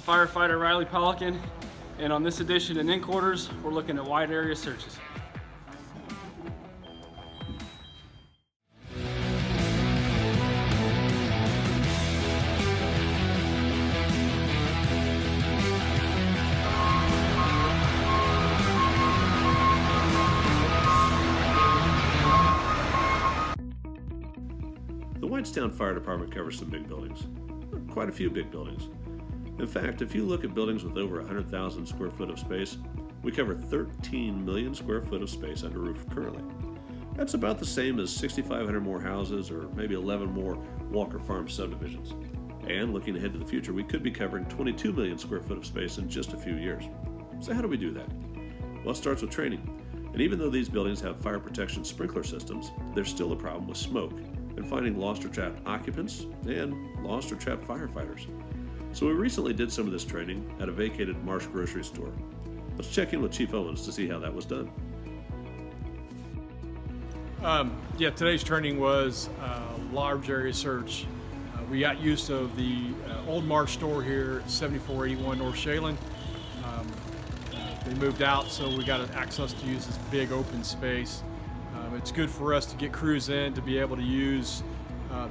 firefighter Riley Polikin, and on this edition in Quarters, we're looking at wide area searches. The Whitestown Fire Department covers some big buildings, quite a few big buildings. In fact, if you look at buildings with over 100,000 square foot of space, we cover 13 million square foot of space under roof currently. That's about the same as 6,500 more houses or maybe 11 more Walker Farm subdivisions. And looking ahead to the future, we could be covering 22 million square foot of space in just a few years. So how do we do that? Well, it starts with training. And even though these buildings have fire protection sprinkler systems, there's still a problem with smoke and finding lost or trapped occupants and lost or trapped firefighters. So we recently did some of this training at a vacated Marsh grocery store. Let's check in with Chief Owens to see how that was done. Yeah, today's training was a large area search. We got used of the old Marsh store here at 7481 North Shaylin. They moved out, so we got access to use this big open space. It's good for us to get crews in to be able to use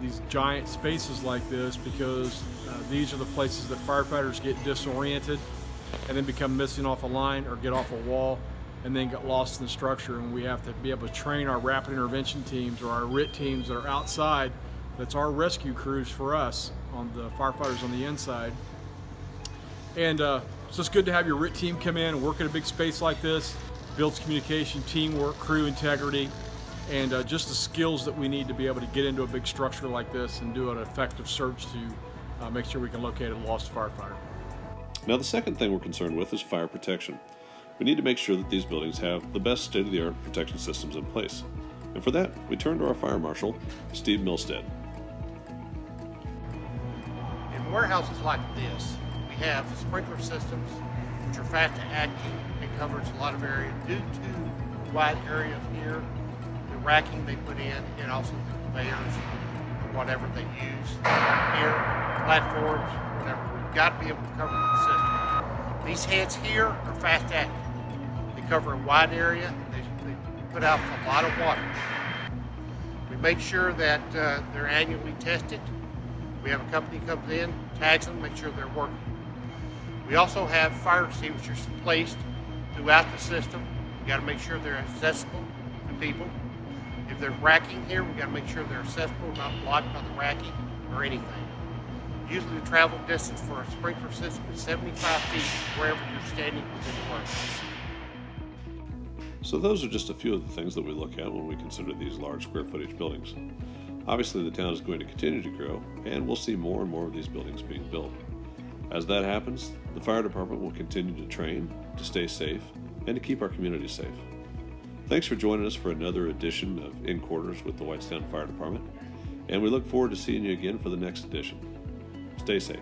these giant spaces like this, because these are the places that firefighters get disoriented and then become missing off a line or get off a wall and then get lost in the structure. And we have to be able to train our rapid intervention teams or our RIT teams that are outside. That's our rescue crews for us, on the firefighters on the inside. And so it's good to have your RIT team come in and work in a big space like this. Builds communication, teamwork, crew integrity, and just the skills that we need to be able to get into a big structure like this and do an effective search to make sure we can locate a lost firefighter. Now, the second thing we're concerned with is fire protection. We need to make sure that these buildings have the best state-of-the-art protection systems in place. And for that, we turn to our fire marshal, Steve Milstead. In warehouses like this, we have sprinkler systems which are fast acting and covers a lot of area due to wide areas here, the racking they put in, and also the conveyors, whatever they use here, platforms, whatever. We've got to be able to cover the system. These heads here are fast acting. They cover a wide area. They put out a lot of water. We make sure that they're annually tested. We have a company comes in, tags them, make sure they're working. We also have fire extinguishers placed throughout the system. We got to make sure they're accessible to people. If they're racking here, we got to make sure they're accessible, not blocked by the racking or anything. Usually the travel distance for a sprinkler system is 75 feet wherever you're standing within the warehouse. So those are just a few of the things that we look at when we consider these large square footage buildings. Obviously, the town is going to continue to grow, and we'll see more and more of these buildings being built. As that happens, the fire department will continue to train, to stay safe, and to keep our community safe. Thanks for joining us for another edition of In Quarters with the Whitestown Fire Department, and we look forward to seeing you again for the next edition. Stay safe.